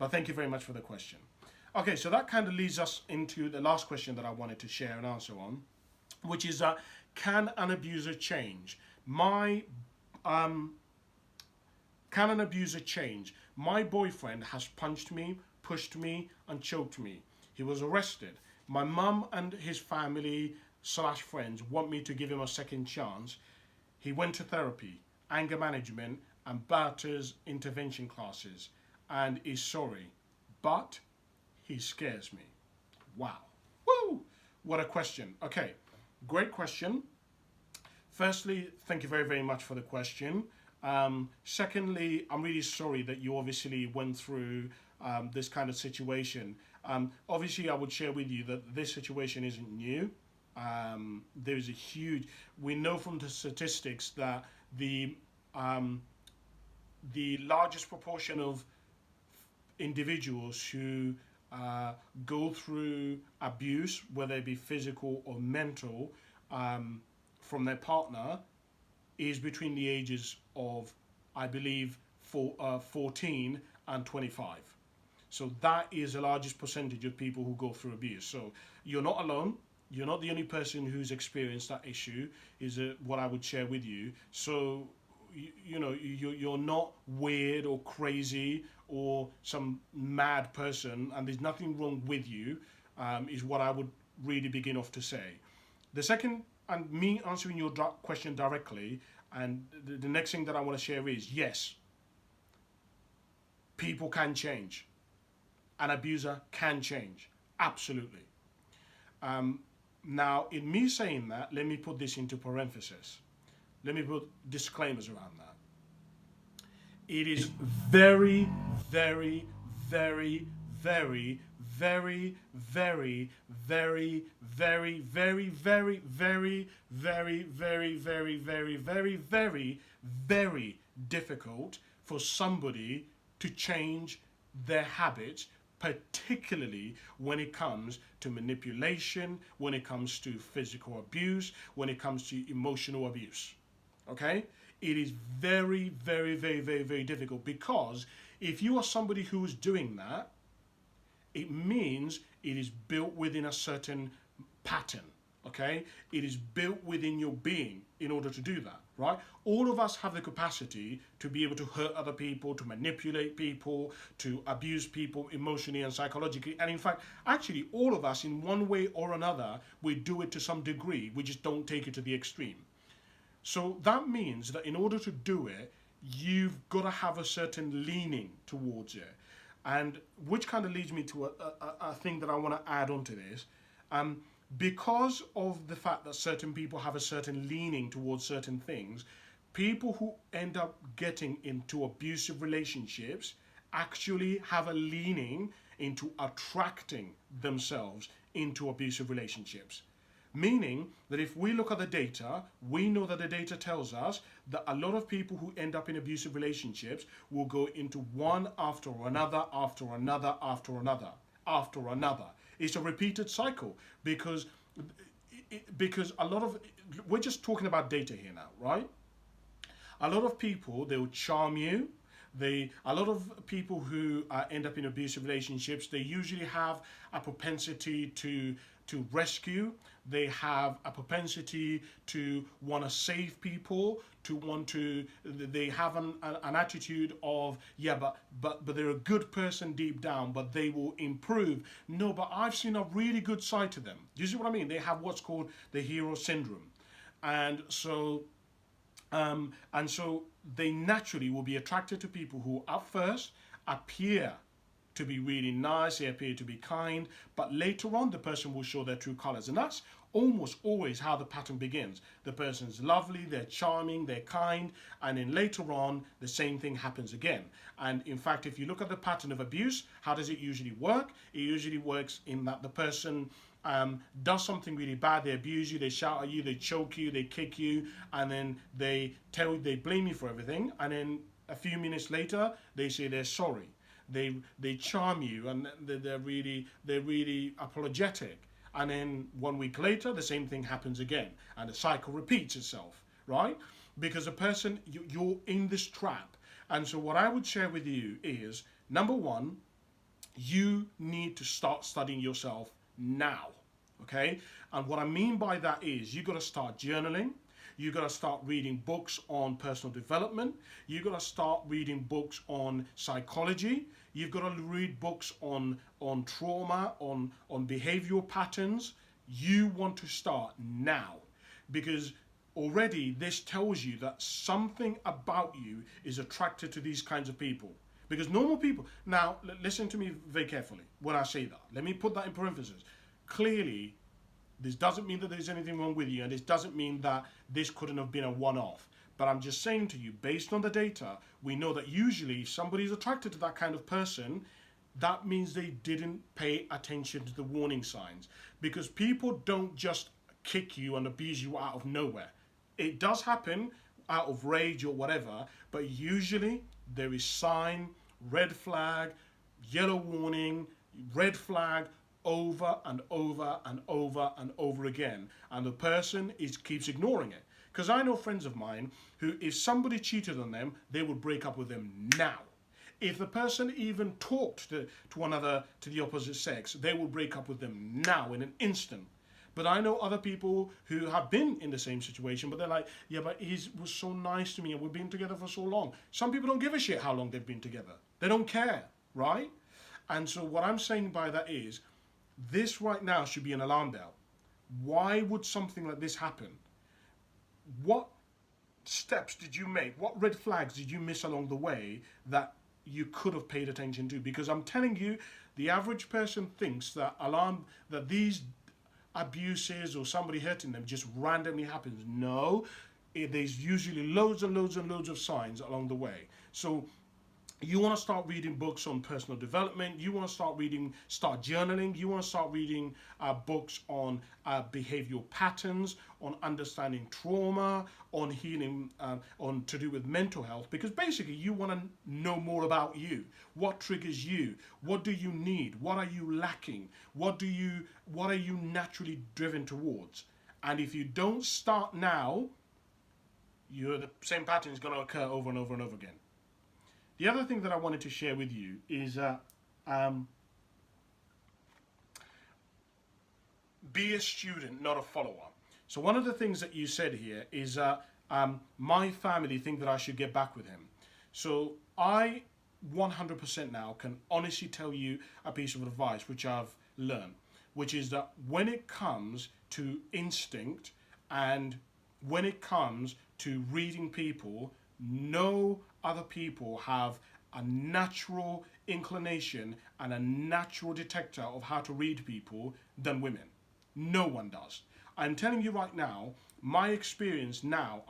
But thank you very much for the question. Okay, so that kind of leads us into the last question that I wanted to share and answer on, which is can an abuser change? My um, can an abuser change? My boyfriend has punched me, pushed me, and choked me. He was arrested. My mum and his family slash friends want me to give him a second chance. He went to therapy, anger management, and Barter's intervention classes, and is sorry, but he scares me. Wow. Woo! What a question. Okay, great question. Firstly, thank you very, very much for the question. Secondly, I'm really sorry that you obviously went through this kind of situation. Obviously, I would share with you that this situation isn't new. There's a huge, we know from the statistics that the um, the largest proportion of individuals who go through abuse, whether it be physical or mental, from their partner, is between the ages of, I believe, 14 and 25. So that is the largest percentage of people who go through abuse. So you're not alone. You're not the only person who's experienced that issue, is what I would share with you. So, you're not weird or crazy or some mad person, and there's nothing wrong with you, is what I would really begin off to say. The second, and me answering your question directly, and the next thing that I want to share is yes, people can change. An abuser can change. Absolutely. Now, in me saying that, let me put this into parenthesis. Let me put disclaimers around that. It is very, very, very, very, very, very, very, very, very, very, very, very, very, very, very, very, very, very difficult for somebody to change their habits, particularly when it comes to manipulation, when it comes to physical abuse, when it comes to emotional abuse. Okay? It is very, very, very, very, very difficult, because if you are somebody who is doing that, it means it is built within a certain pattern. Okay? It is built within your being in order to do that, right? All of us have the capacity to be able to hurt other people, to manipulate people, to abuse people emotionally and psychologically. And in fact, actually, all of us in one way or another, we do it to some degree. We just don't take it to the extreme. So that means that in order to do it, you've got to have a certain leaning towards it. And which kind of leads me to a thing that I want to add on to this. Because of the fact that certain people have a certain leaning towards certain things, people who end up getting into abusive relationships actually have a leaning into attracting themselves into abusive relationships. Meaning that if we look at the data, we know that the data tells us that a lot of people who end up in abusive relationships will go into one after another, after another, after another, after another. It's a repeated cycle, because a lot of, we're just talking about data here now, right? A lot of people, they will charm you. A lot of people who end up in abusive relationships, they usually have a propensity to rescue. They have a propensity to want to save people, they have an attitude of, yeah, but they're a good person deep down, but they will improve. No, but I've seen a really good side to them. Do you see what I mean? They have what's called the hero syndrome. And so they naturally will be attracted to people who at first appear to be really nice, they appear to be kind, but later on the person will show their true colors. And that's almost always how the pattern begins. The person's lovely, they're charming, they're kind, and then later on the same thing happens again. And in fact, if you look at the pattern of abuse, how does it usually work? It usually works in that the person does something really bad, they abuse you, they shout at you, they choke you, they kick you, and then they blame you for everything, and then a few minutes later they say they're sorry. They charm you, and they're really apologetic, and then 1 week later the same thing happens again, and the cycle repeats itself, right? Because a you're in this trap. And so what I would share with you is, number one, You need to start studying yourself now. Okay? And what I mean by that is you got to start journaling. You got to start reading books on personal development. You got to start reading books on psychology. You've got to read books on trauma, on behavioral patterns. You want to start now, because already this tells you that something about you is attracted to these kinds of people. Because normal people, now listen to me very carefully when I say that. Let me put that in parentheses. Clearly, this doesn't mean that there's anything wrong with you, and this doesn't mean that this couldn't have been a one-off. But I'm just saying to you, based on the data, we know that usually if somebody's attracted to that kind of person, that means they didn't pay attention to the warning signs. Because people don't just kick you and abuse you out of nowhere. It does happen out of rage or whatever, but usually there is sign, red flag, yellow warning, red flag, over and over and over and over again, and the person keeps ignoring it. Because I know friends of mine who, if somebody cheated on them, they would break up with them now. If the person even talked to the opposite sex, they will break up with them now in an instant. But I know other people who have been in the same situation, but they're like, yeah, but he was so nice to me and we've been together for so long. Some people don't give a shit how long they've been together. They don't care, right? And so what I'm saying by that is, this right now should be an alarm bell. Why would something like this happen? What steps did you make? What red flags did you miss along the way that you could have paid attention to? Because I'm telling you, the average person thinks that these abuses or somebody hurting them just randomly happens. No, there's usually loads and loads and loads of signs along the way. So you want to start reading books on personal development. You want to start journaling. You want to start reading books on behavioral patterns, on understanding trauma, on healing, on to do with mental health. Because basically, you want to know more about you. What triggers you? What do you need? What are you lacking? What are you naturally driven towards? And if you don't start now, the same pattern is going to occur over and over and over again. The other thing that I wanted to share with you is be a student, not a follower. So one of the things that you said here is my family think that I should get back with him. So I 100% now can honestly tell you a piece of advice which I've learned, which is that when it comes to instinct and when it comes to reading people, no other people have a natural inclination and a natural detector of how to read people than women. No one does. I'm telling you right now, my experience now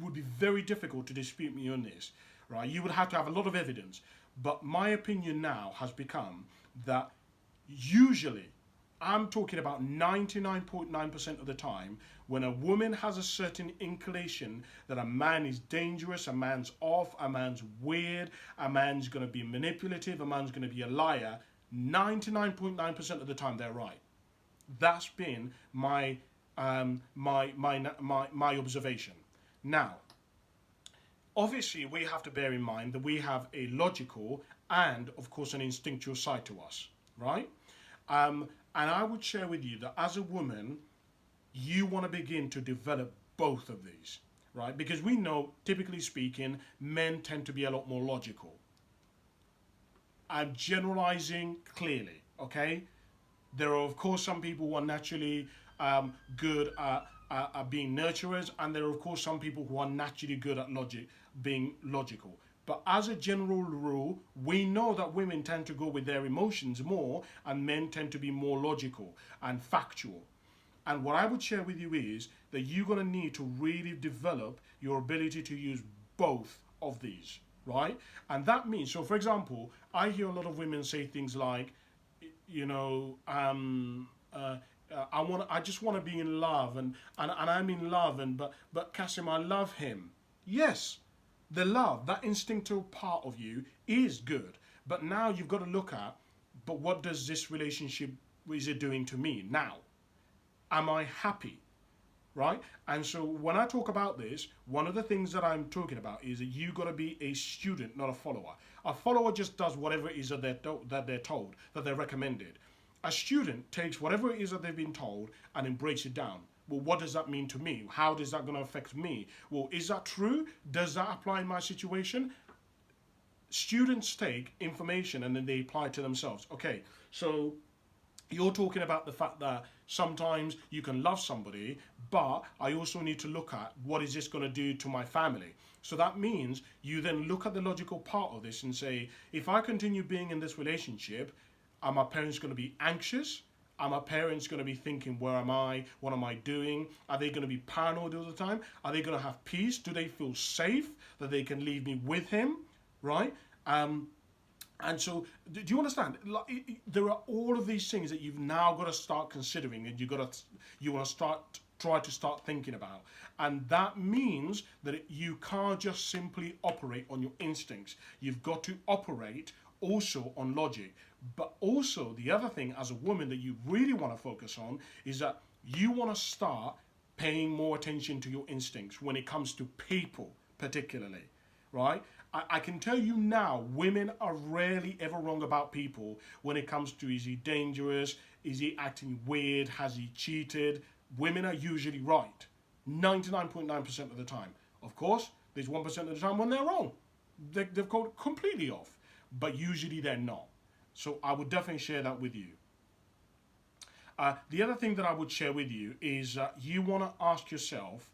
would be very difficult to dispute me on this, right? You would have to have a lot of evidence, but my opinion now has become that usually, I'm talking about 99.9% of the time, when a woman has a certain inclination that a man is dangerous, a man's off, a man's weird, a man's going to be manipulative, a man's going to be a liar, 99.9% of the time they're right. That's been my observation. Now, obviously, we have to bear in mind that we have a logical and, of course, an instinctual side to us, right? And I would share with you that as a woman, you want to begin to develop both of these, right? Because we know, typically speaking, men tend to be a lot more logical. I'm generalizing clearly, okay? There are, of course, some people who are naturally good at being nurturers, and there are, of course, some people who are naturally good at being logical. But as a general rule, we know that women tend to go with their emotions more, and men tend to be more logical and factual. And what I would share with you is that you're going to need to really develop your ability to use both of these, right? And that means, so for example, I hear a lot of women say things like, you know, I just want to be in love, and I'm in love, but Kasim, I love him. Yes, the love, that instinctive part of you is good, but now you've got to look at, but what does this relationship, is it doing to me now? Am I happy? right? And so when I talk about this, one of the things that I'm talking about is that you got to be a student, not a follower. A follower just does whatever it is that they're told, that they're recommended. A student takes whatever it is that they've been told and then breaks it down. Well, what does that mean to me? How is that going to affect me? Well, is that true? Does that apply in my situation? Students take information and then they apply it to themselves. Okay, so you're talking about the fact that sometimes you can love somebody, but I also need to look at what is this going to do to my family. So that means you then look at the logical part of this and say, if I continue being in this relationship, are my parents going to be anxious? Are my parents going to be thinking, where am I? What am I doing? Are they going to be paranoid all the time? Are they going to have peace? Do they feel safe that they can leave me with him? Right? And so, do you understand? Like, there are all of these things that you've now got to start considering, and you want to try to start thinking about, and that means that you can't just simply operate on your instincts. You've got to operate also on logic. But also, the other thing as a woman that you really want to focus on is that you want to start paying more attention to your instincts when it comes to people, particularly, right? I can tell you now, women are rarely ever wrong about people when it comes to, is he dangerous? Is he acting weird? Has he cheated? Women are usually right 99.9% of the time. Of course, there's 1% of the time when they're wrong. They've gone completely off, but usually they're not. So I would definitely share that with you. The other thing that I would share with you is you want to ask yourself,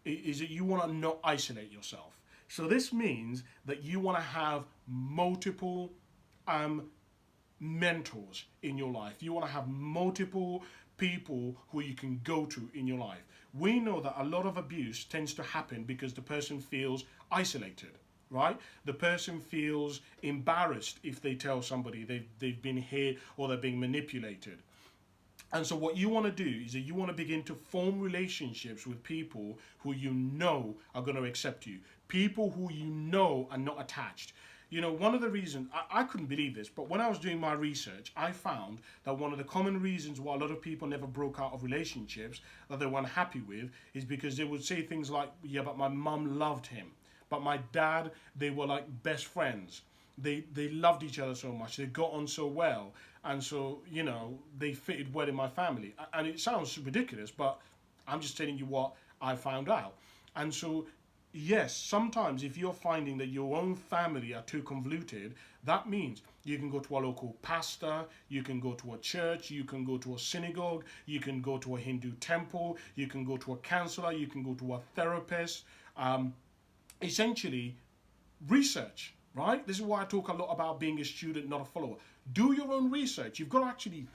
is that you want to not isolate yourself. So this means that you want to have multiple mentors in your life. You want to have multiple people who you can go to in your life. We know that a lot of abuse tends to happen because the person feels isolated, right? The person feels embarrassed if they tell somebody they've been hit or they're being manipulated. And so what you want to do is that you want to begin to form relationships with people who you know are going to accept you. People who you know are not attached. You know, one of the reasons, I couldn't believe this, but when I was doing my research, I found that one of the common reasons why a lot of people never broke out of relationships that they were unhappy with is because they would say things like, yeah, but my mum loved him. But my dad, they were like best friends. They loved each other so much. They got on so well. And so, you know, they fitted well in my family. And it sounds ridiculous, but I'm just telling you what I found out. And so, yes, sometimes if you're finding that your own family are too convoluted, that means you can go to a local pastor, you can go to a church, you can go to a synagogue, you can go to a Hindu temple, you can go to a counselor, you can go to a therapist. Essentially, research, right? This is why I talk a lot about being a student, not a follower. Do your own research. You've got to actually think.